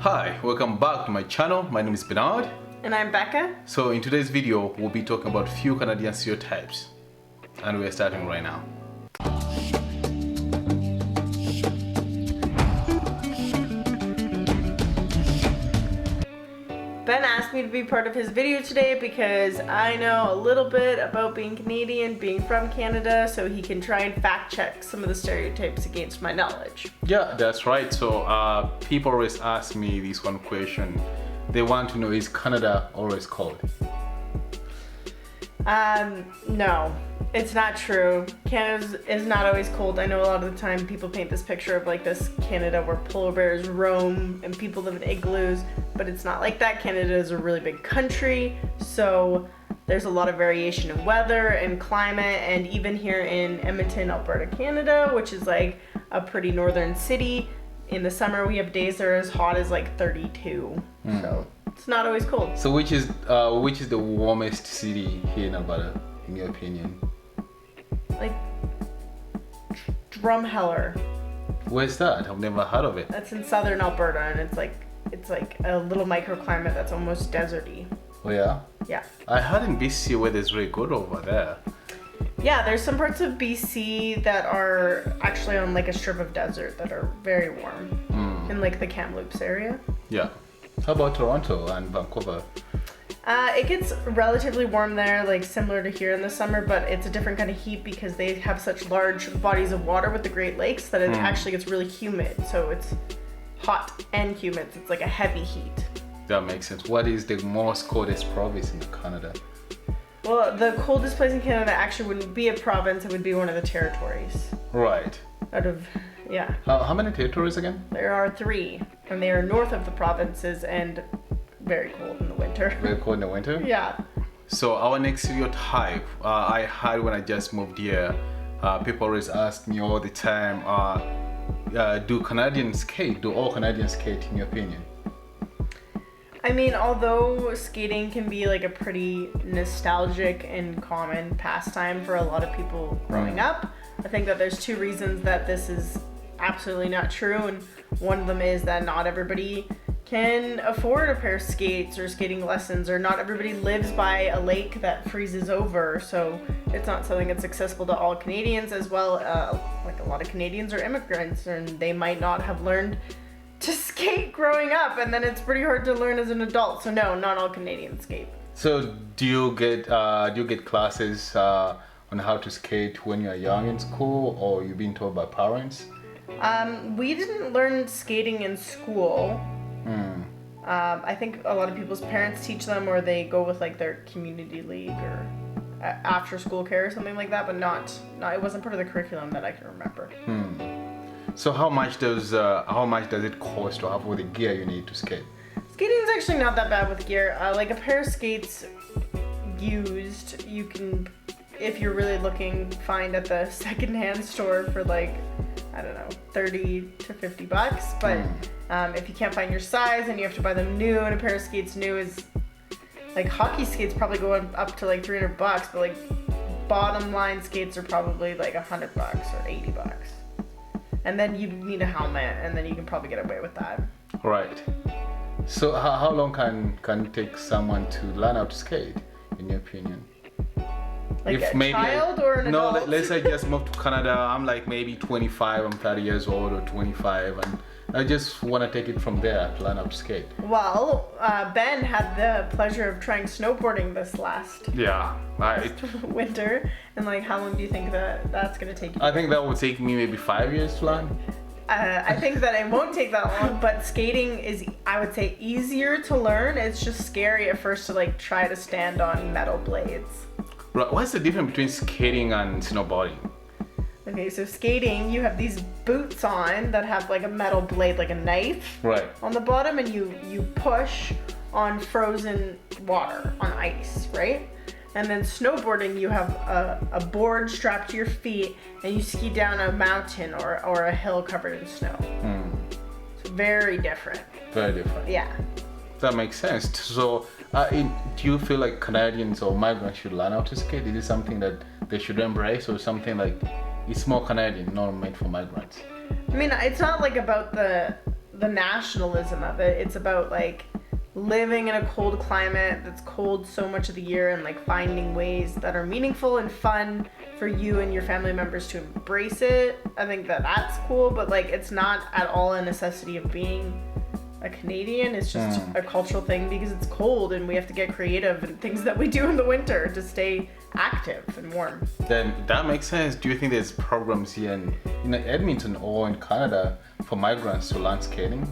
Hi, welcome back to my channel. My name is Bernard. And I'm Becca. So in today's video, we'll be talking about few Canadian stereotypes. And we're starting right now. Ben asked me to be part of his video today because I know a little bit about being Canadian, being from Canada, so he can try and fact check some of the stereotypes against my knowledge. Yeah, that's right. So people always ask me this one question. They want to know, is Canada always cold? No, it's not true. Canada is not always cold. I know a lot of the time people paint this picture of like this Canada where polar bears roam and people live in igloos, but it's not like that. Canada is a really big country, so there's a lot of variation in weather and climate, and even here in Edmonton, Alberta, Canada, which is like a pretty northern city, in the summer we have days that are as hot as like 32. So it's not always cold. So which is the warmest city here in Alberta, in your opinion? Like Drumheller. Where's that? I've never heard of it. That's in southern Alberta, and it's like a little microclimate that's almost deserty. Oh yeah? Yeah. I heard in BC weather's really good over there. Yeah, there's some parts of BC that are actually on like a strip of desert that are very warm. In like the Kamloops area. Yeah. How about Toronto and Vancouver? It gets relatively warm there, like similar to here in the summer, but it's a different kind of heat because they have such large bodies of water with the Great Lakes that it actually gets really humid. So it's hot and humid. So it's like a heavy heat. That makes sense. What is the most coldest province in Canada? Well, the coldest place in Canada actually wouldn't be a province. It would be one of the territories. Right. Yeah. How many territories again? There are 3, and they are north of the provinces and very cold in the winter. Very cold in the winter? Yeah. So our next stereotype, I had when I just moved here, people always ask me all the time, do Canadians skate? Do all Canadians skate in your opinion? I mean, although skating can be like a pretty nostalgic and common pastime for a lot of people growing up, I think that there's 2 reasons that this is absolutely not true, and one of them is that not everybody can afford a pair of skates or skating lessons, or not everybody lives by a lake that freezes over, so it's not something that's accessible to all Canadians. As well, like a lot of Canadians are immigrants and they might not have learned to skate growing up, and then it's pretty hard to learn as an adult. So no, not all Canadians skate. So do you get classes on how to skate when you're young in school, or you've been told by parents? We didn't learn skating in school. I think a lot of people's parents teach them, or they go with like their community league or after school care or something like that, but not it wasn't part of the curriculum that I can remember. So how much does it cost to have all the gear you need to skate? Skating is actually not that bad with gear. Like a pair of skates used, you can, if you're really looking, find at the secondhand store for like, I don't know, 30 to 50 bucks. But if you can't find your size and you have to buy them new, and a pair of skates new is like, hockey skates probably go up to like 300 bucks, but like bottom line skates are probably like 100 bucks or 80 bucks. And then you need a helmet, and then you can probably get away with that. Right. So how long can it take someone to learn how to skate, in your opinion? Like if a child or an adult? No, let's say I just moved to Canada. I'm like maybe 25, I'm 30 years old, or 25, and I just want to take it from there to learn how to skate. Well, Ben had the pleasure of trying snowboarding this last winter, and like, how long do you think that's going to take you? I think that would take me maybe 5 years to learn. I think that it won't take that long, but skating is, I would say, easier to learn. It's just scary at first to like try to stand on metal blades. Right. What's the difference between skating and snowboarding? Okay, so skating, you have these boots on that have like a metal blade, like a knife, right, on the bottom, and you push on frozen water, on ice, right? And then snowboarding, you have a board strapped to your feet, and you ski down a mountain or a hill covered in snow. It's very different. Very different. Yeah. That makes sense. So, do you feel like Canadians or migrants should learn how to skate? Is it something that they should embrace, or something like it's more Canadian, not meant for migrants? I mean, it's not like about the the nationalism of it. It's about like living in a cold climate that's cold so much of the year and like finding ways that are meaningful and fun for you and your family members to embrace it. I think that that's cool, but like it's not at all a necessity of being a Canadian. It's just a cultural thing because it's cold and we have to get creative and things that we do in the winter to stay active and warm. Then that makes sense. Do you think there's programs here in Edmonton or in Canada for migrants to learn skating?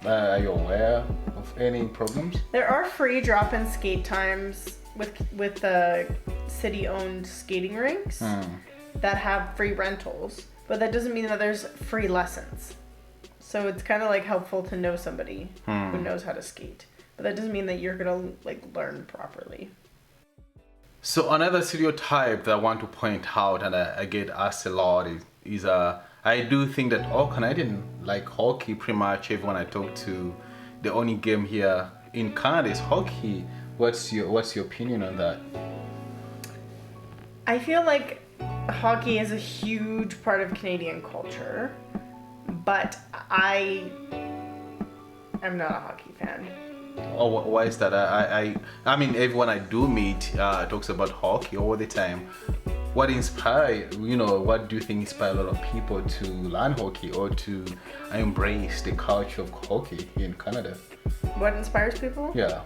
Are you aware of any programs? There are free drop-in skate times with the city-owned skating rinks that have free rentals, but that doesn't mean that there's free lessons. So it's kind of like helpful to know somebody who knows how to skate, but that doesn't mean that you're gonna like learn properly. So another stereotype that I want to point out, and I get asked a lot, is I do think that all Canadian like hockey. Pretty much everyone I talk to, the only game here in Canada is hockey. What's your opinion on that? I feel like hockey is a huge part of Canadian culture, but I am not a hockey fan. Oh, why is that? I mean, everyone I do meet talks about hockey all the time. What what do you think inspired a lot of people to learn hockey or to embrace the culture of hockey in Canada? What inspires people? Yeah.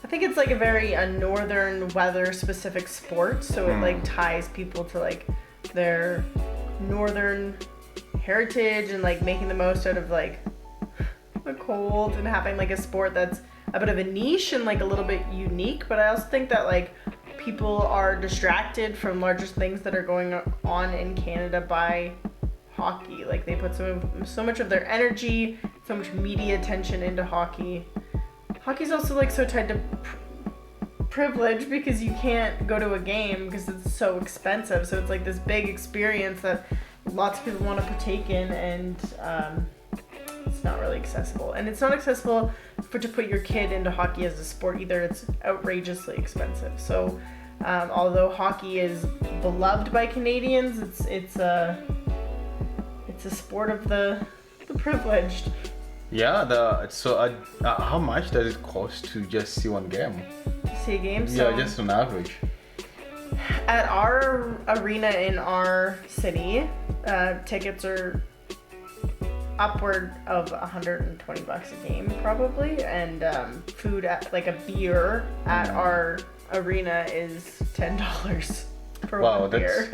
I think it's like a very northern weather specific sport, so it like ties people to like their northern heritage and like making the most out of like the cold and having like a sport that's a bit of a niche and like a little bit unique. But I also think that like people are distracted from larger things that are going on in Canada by hockey. Like they put so much of their energy, so much media attention into hockey. Hockey's also like so tied to privilege because you can't go to a game because it's so expensive. So it's like this big experience that lots of people want to partake in, and it's not really accessible. And it's not accessible to put your kid into hockey as a sport either. It's outrageously expensive. So although hockey is beloved by Canadians, it's a sport of the privileged. Yeah. How much does it cost to just see one game? See a game? So yeah, just on average. At our arena in our city, tickets are upward of $120 a game probably, and food at like a beer at our arena is $10 for one beer.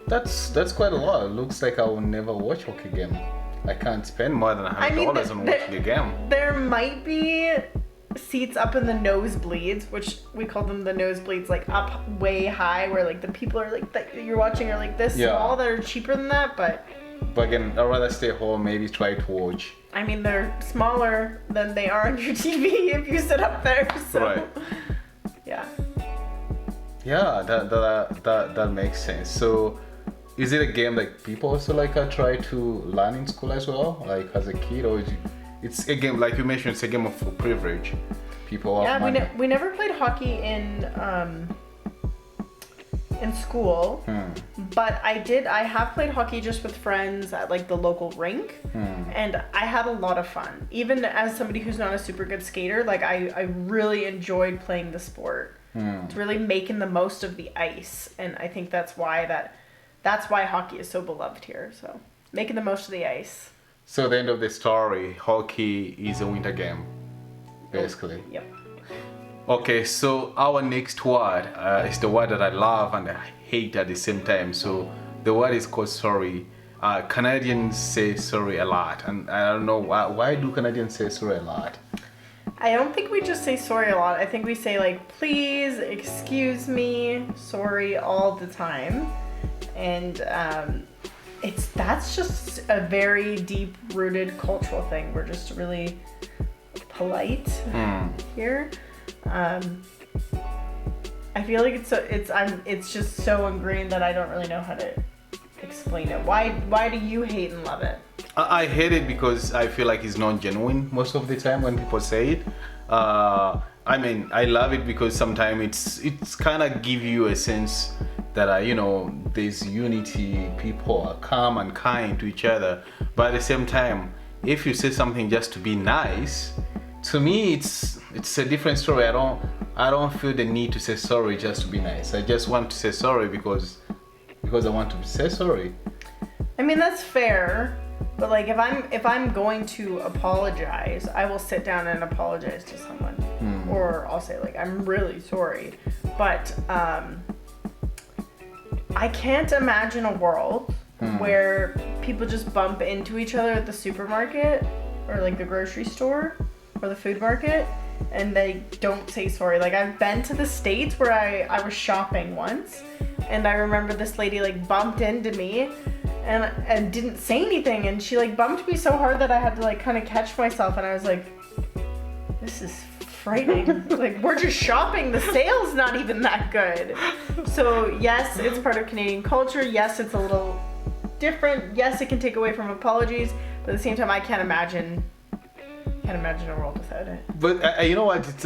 That's quite a lot. It looks like I will never watch a hockey game. I can't spend more than $100 on watching a game. There might be seats up in the nosebleeds, which we call them the nosebleeds, like up way high, where like the people are like that you're watching are like this small, that are cheaper than that, but again, I'd rather stay home, maybe try to watch. I mean, they're smaller than they are on your TV if you sit up there. So. Right. Yeah. Yeah, that makes sense. So, is it a game like people also like try to learn in school as well, like as a kid, or it's a game like you mentioned? It's a game of privilege. People. Yeah, we never played hockey in school, but I have played hockey just with friends at like the local rink, and I had a lot of fun. Even as somebody who's not a super good skater, like I really enjoyed playing the sport. It's really making the most of the ice, and I think that's why hockey is so beloved here. So making the most of the ice. So the end of the story, hockey is a winter game, basically. Yep. Okay, so our next word is the word that I love and I hate at the same time. So the word is called sorry. Canadians say sorry a lot, and I don't know why do Canadians say sorry a lot? I don't think we just say sorry a lot. I think we say like please, excuse me, sorry all the time, and that's just a very deep-rooted cultural thing. We're just really polite here. I feel like it's just so ingrained that I don't really know how to explain it. Why do you hate and love it? I hate it because I feel like it's not genuine most of the time when people say it. I mean, I love it because sometimes it's kind of give you a sense that there's unity, people are calm and kind to each other, but at the same time if you say something just to be nice, to me it's a different story. I don't feel the need to say sorry just to be nice. I just want to say sorry because I want to say sorry. I mean, that's fair, but like if I'm going to apologize, I will sit down and apologize to someone, or I'll say like I'm really sorry. But I can't imagine a world where people just bump into each other at the supermarket or like the grocery store or the food market and they don't say sorry. Like I've been to the States where I was shopping once, and I remember this lady like bumped into me and didn't say anything, and she like bumped me so hard that I had to like kind of catch myself, and I was like, this is frightening. Like, we're just shopping, the sale's not even that good. So yes, it's part of Canadian culture. Yes, it's a little different. Yes, it can take away from apologies, but at the same time I can't imagine a world without it. But you know what? It's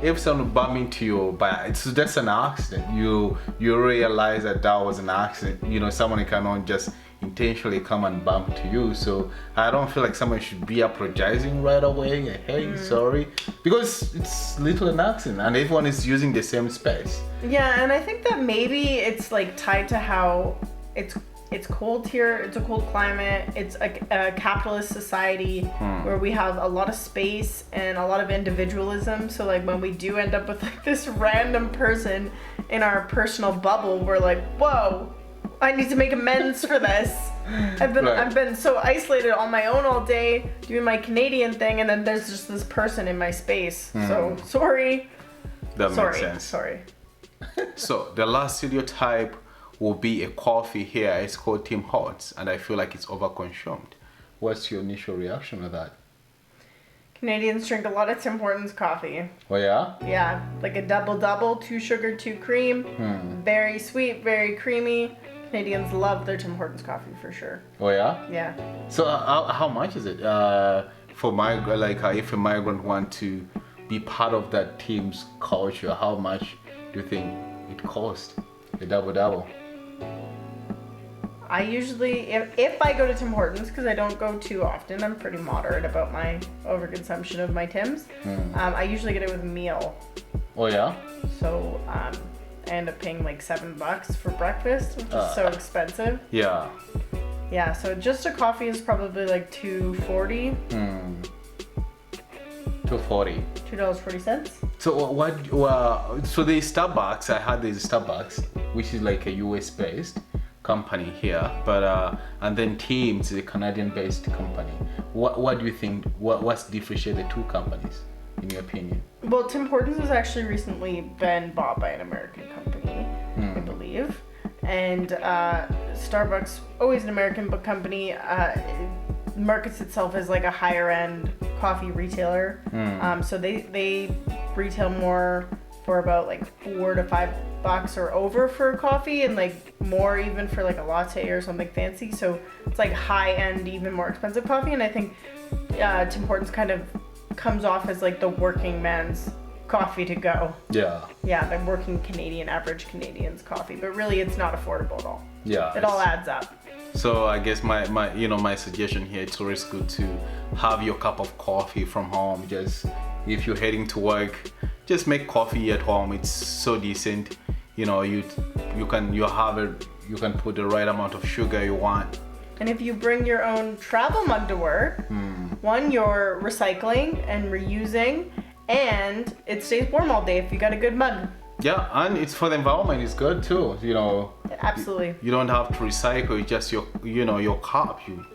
if someone bump into you, but it's just an accident. You realize that was an accident. You know, someone cannot just intentionally come and bump to you. So I don't feel like someone should be apologizing right away. Hey, sorry, because it's little an accident, and everyone is using the same space. Yeah, and I think that maybe it's like tied to how it's cold here. It's a cold climate. It's a capitalist society where we have a lot of space and a lot of individualism. So like when we do end up with like this random person in our personal bubble, we're like, whoa, I need to make amends for this. I've been so isolated on my own all day doing my Canadian thing, and then there's just this person in my space. So sorry. That makes sense. Sorry. So the last stereotype will be a coffee here. It's called Tim Hortons, and I feel like it's overconsumed. What's your initial reaction to that? Canadians drink a lot of Tim Hortons coffee. Oh yeah? Yeah, like a double, 2 sugar, 2 cream. Very sweet, very creamy. Canadians love their Tim Hortons coffee for sure. Oh yeah? Yeah. So how much is it for if a migrant want to be part of that team's culture? How much do you think it costs? A double? I usually, if I go to Tim Hortons, because I don't go too often, I'm pretty moderate about my overconsumption of my Tims. I usually get it with a meal. Oh yeah? So I end up paying like $7 for breakfast, which is so expensive. Yeah. Yeah, so just a coffee is probably like $2.40. $2.40. $2.40. So so the Starbucks, I had this Starbucks, which is like a US based company here, but and then Tim's is a Canadian based company. What do you think? What's differentiate the two companies in your opinion? Well, Tim Hortons has actually recently been bought by an American company, I believe, and Starbucks, always an American company, markets itself as like a higher end coffee retailer. So they retail more for about like $4 to $5 or over for coffee, and like more even for like a latte or something fancy. So it's like high end, even more expensive coffee. And I think Tim Hortons kind of comes off as like the working man's coffee to go. Yeah. Yeah, the working Canadian, average Canadian's coffee, but really it's not affordable at all. Yeah. It all adds up. So I guess my suggestion here, it's always good to have your cup of coffee from home. Just if you're heading to work, just make coffee at home. It's so decent. You can put the right amount of sugar you want. And if you bring your own travel mug to work, one, you're recycling and reusing, and it stays warm all day if you got a good mug. Yeah, and it's for the environment. It's good too. Absolutely. You don't have to recycle. It's just your cup. You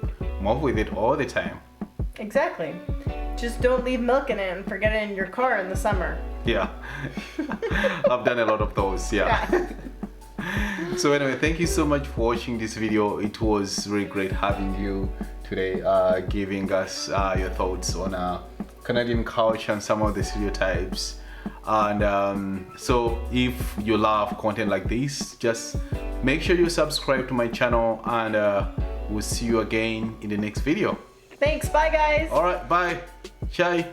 move with it all the time. Exactly. Just don't leave milk in it and forget it in your car in the summer. Yeah. I've done a lot of those. Yeah. So anyway, thank you so much for watching this video. It was really great having you today, giving us your thoughts on Canadian culture and some of the stereotypes. And so if you love content like this, just make sure you subscribe to my channel, and we'll see you again in the next video. Thanks. Bye, guys. All right. Bye. Chai.